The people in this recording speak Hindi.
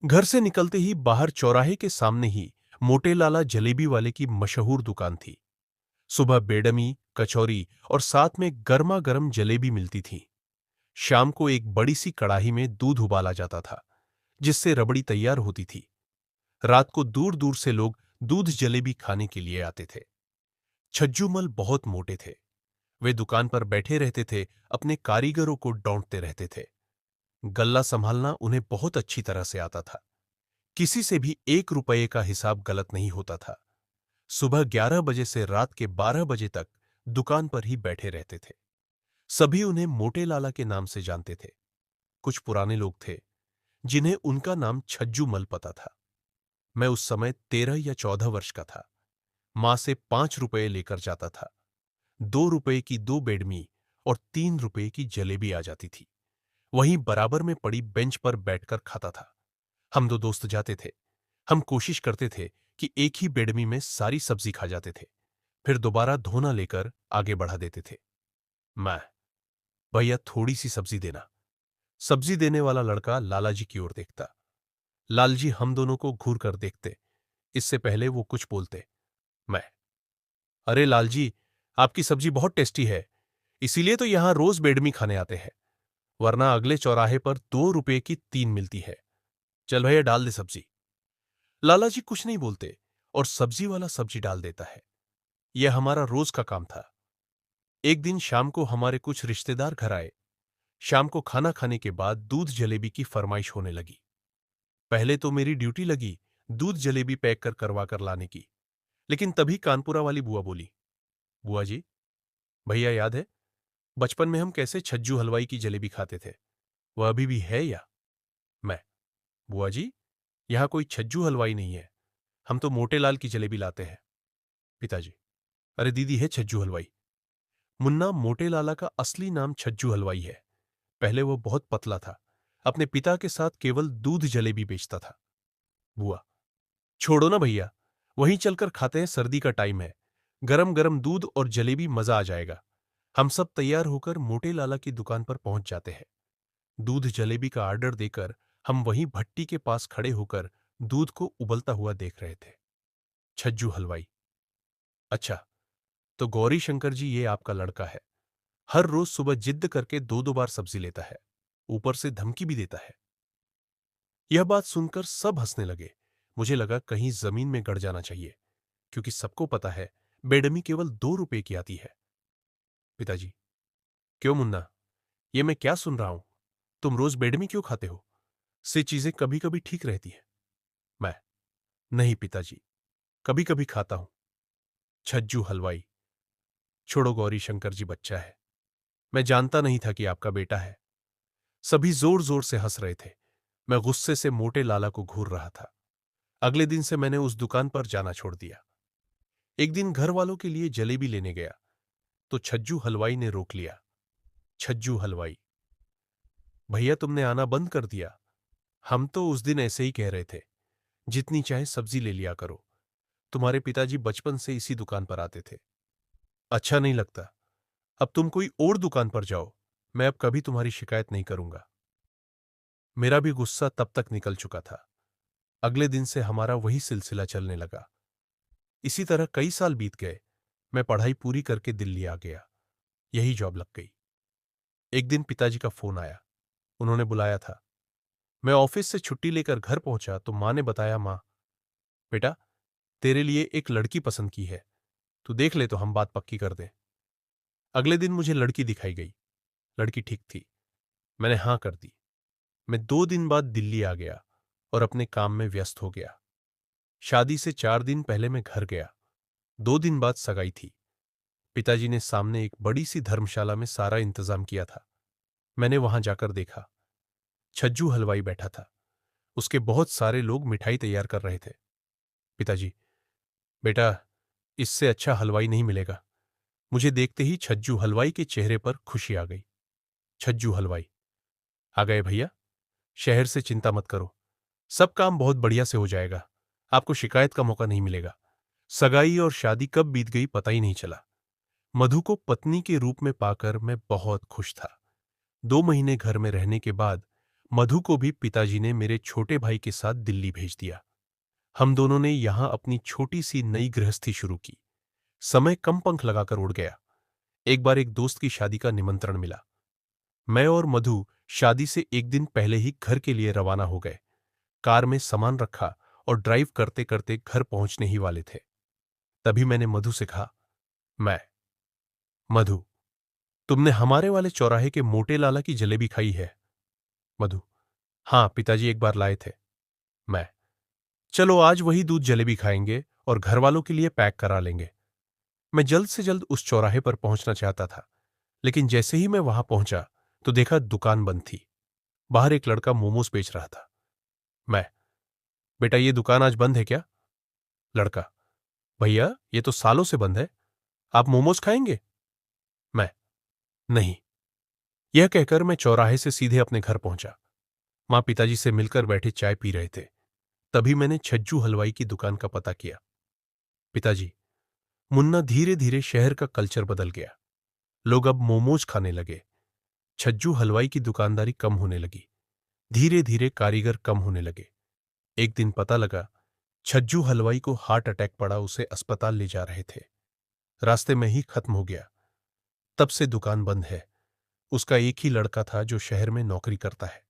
घर से निकलते ही बाहर चौराहे के सामने ही मोटे लाला जलेबी वाले की मशहूर दुकान थी। सुबह बेडमी, कचौरी और साथ में गर्मा गर्म जलेबी मिलती थी। शाम को एक बड़ी सी कड़ाही में दूध उबाला जाता था, जिससे रबड़ी तैयार होती थी। रात को दूर दूर से लोग दूध जलेबी खाने के लिए आते थे। छज्जूमल बहुत मोटे थे। वे दुकान पर बैठे रहते थे, अपने कारीगरों को डांटते रहते थे। गल्ला संभालना उन्हें बहुत अच्छी तरह से आता था। किसी से भी 1 रुपये का हिसाब गलत नहीं होता था। सुबह 11 बजे से रात के 12 बजे तक दुकान पर ही बैठे रहते थे। सभी उन्हें मोटे लाला के नाम से जानते थे। कुछ पुराने लोग थे जिन्हें उनका नाम छज्जू मल पता था। मैं उस समय 13 या 14 वर्ष का था। मां से 5 रुपये लेकर जाता था। 2 रुपये की 2 बेडमी और 3 रुपये की जलेबी आ जाती थी। वहीं बराबर में पड़ी बेंच पर बैठकर खाता था। हम दो दोस्त जाते थे। हम कोशिश करते थे कि एक ही बेडमी में सारी सब्जी खा जाते थे, फिर दोबारा धोना लेकर आगे बढ़ा देते थे। मैं, भैया थोड़ी सी सब्जी देना। सब्जी देने वाला लड़का लालाजी की ओर देखता। लालजी हम दोनों को घूर कर देखते, इससे पहले वो कुछ बोलते। मैं, अरे लालजी, आपकी सब्जी बहुत टेस्टी है, इसीलिए तो यहां रोज बेडमी खाने आते हैं, वरना अगले चौराहे पर 2 रुपये की 3 मिलती है। चल भैया डाल दे सब्जी। लालाजी कुछ नहीं बोलते और सब्जी वाला सब्जी डाल देता है। यह हमारा रोज का काम था। एक दिन शाम को हमारे कुछ रिश्तेदार घर आए। शाम को खाना खाने के बाद दूध जलेबी की फरमाइश होने लगी। पहले तो मेरी ड्यूटी लगी दूध जलेबी पैक कर करवा कर लाने की, लेकिन तभी कानपुरा वाली बुआ बोली, बुआ जी, भैया याद है बचपन में हम कैसे छज्जू हलवाई की जलेबी खाते थे? वह अभी भी है या? मैं, बुआ जी, यहां कोई छज्जू हलवाई नहीं है, हम तो मोटे लाल की जलेबी लाते हैं। पिताजी, अरे दीदी है छज्जू हलवाई। मुन्ना, मोटे लाला का असली नाम छज्जू हलवाई है। पहले वो बहुत पतला था, अपने पिता के साथ केवल दूध जलेबी बेचता था। बुआ, छोड़ो ना भैया, वहीं चलकर खाते हैं, सर्दी का टाइम है, गरम गरम दूध और जलेबी, मजा आ जाएगा। हम सब तैयार होकर मोटे लाला की दुकान पर पहुंच जाते हैं। दूध जलेबी का ऑर्डर देकर हम वहीं भट्टी के पास खड़े होकर दूध को उबलता हुआ देख रहे थे। छज्जू हलवाई, अच्छा, तो गौरी शंकर जी ये आपका लड़का है। हर रोज सुबह जिद्द करके दो दो बार सब्जी लेता है, ऊपर से धमकी भी देता है। यह बात सुनकर सब हंसने लगे। मुझे लगा कहीं जमीन में गड़ जाना चाहिए, क्योंकि सबको पता है बेडमी केवल 2 रुपए की आती है। पिताजी, क्यों मुन्ना, ये मैं क्या सुन रहा हूं? तुम रोज बेडमी क्यों खाते हो? से चीजें कभी कभी ठीक रहती है। मैं, नहीं पिताजी, कभी कभी खाता हूं। छज्जू हलवाई, छोड़ो गौरी शंकर जी, बच्चा है, मैं जानता नहीं था कि आपका बेटा है। सभी जोर जोर से हंस रहे थे। मैं गुस्से से मोटे लाला को घूर रहा था। अगले दिन से मैंने उस दुकान पर जाना छोड़ दिया। एक दिन घर वालों के लिए जलेबी लेने गया तो छज्जू हलवाई ने रोक लिया। छज्जू हलवाई, भैया तुमने आना बंद कर दिया। हम तो उस दिन ऐसे ही कह रहे थे, जितनी चाहे सब्जी ले लिया करो। तुम्हारे पिताजी बचपन से इसी दुकान पर आते थे। अच्छा नहीं लगता, अब तुम कोई और दुकान पर जाओ, मैं अब कभी तुम्हारी शिकायत नहीं करूंगा। मेरा भी गुस्सा तब तक निकल चुका था। अगले दिन से हमारा वही सिलसिला चलने लगा। इसी तरह कई साल बीत गए। मैं पढ़ाई पूरी करके दिल्ली आ गया। यही जॉब लग गई। एक दिन पिताजी का फोन आया। उन्होंने बुलाया था। मैं ऑफिस से छुट्टी लेकर घर पहुंचा तो मां ने बताया, मां, बेटा, तेरे लिए एक लड़की पसंद की है, तू देख ले तो हम बात पक्की कर दें। अगले दिन मुझे लड़की दिखाई गई। लड़की ठीक थी। मैंने हां कर दी। मैं 2 दिन बाद दिल्ली आ गया और अपने काम में व्यस्त हो गया। शादी से 4 दिन पहले मैं घर गया। 2 दिन बाद सगाई थी। पिताजी ने सामने एक बड़ी सी धर्मशाला में सारा इंतजाम किया था। मैंने वहां जाकर देखा, छज्जू हलवाई बैठा था। उसके बहुत सारे लोग मिठाई तैयार कर रहे थे। पिताजी, बेटा, इससे अच्छा हलवाई नहीं मिलेगा। मुझे देखते ही छज्जू हलवाई के चेहरे पर खुशी आ गई। छज्जू हलवाई, आ गए भैया, शहर से चिंता मत करो, सब काम बहुत बढ़िया से हो जाएगा, आपको शिकायत का मौका नहीं मिलेगा। सगाई और शादी कब बीत गई पता ही नहीं चला। मधु को पत्नी के रूप में पाकर मैं बहुत खुश था। 2 महीने घर में रहने के बाद मधु को भी पिताजी ने मेरे छोटे भाई के साथ दिल्ली भेज दिया। हम दोनों ने यहां अपनी छोटी सी नई गृहस्थी शुरू की। समय कम पंख लगाकर उड़ गया। एक बार एक दोस्त की शादी का निमंत्रण मिला। मैं और मधु शादी से एक दिन पहले ही घर के लिए रवाना हो गए। कार में सामान रखा और ड्राइव करते करते घर पहुंचने ही वाले थे। तभी मैंने मधु से कहा, मधु, तुमने हमारे वाले चौराहे के मोटे लाला की जलेबी खाई है? मधु, हाँ पिताजी एक बार लाए थे। मैं, चलो आज वही दूध जलेबी खाएंगे और घर वालों के लिए पैक करा लेंगे। मैं जल्द से जल्द उस चौराहे पर पहुंचना चाहता था, लेकिन जैसे ही मैं वहां पहुंचा तो देखा दुकान बंद थी। बाहर एक लड़का मोमोज बेच रहा था। मैं, बेटा ये दुकान आज बंद है क्या? लड़का, भैया ये तो सालों से बंद है, आप मोमोज खाएंगे? मैं, नहीं। यह कहकर मैं चौराहे से सीधे अपने घर पहुंचा। मां पिताजी से मिलकर बैठे चाय पी रहे थे। तभी मैंने छज्जू हलवाई की दुकान का पता किया। पिताजी, मुन्ना, धीरे धीरे शहर का कल्चर बदल गया। लोग अब मोमोज खाने लगे। छज्जू हलवाई की दुकानदारी कम होने लगी। धीरे धीरे कारीगर कम होने लगे। एक दिन पता लगा छज्जू हलवाई को हार्ट अटैक पड़ा, उसे अस्पताल ले जा रहे थे। रास्ते में ही खत्म हो गया। तब से दुकान बंद है। उसका एक ही लड़का था जो शहर में नौकरी करता है।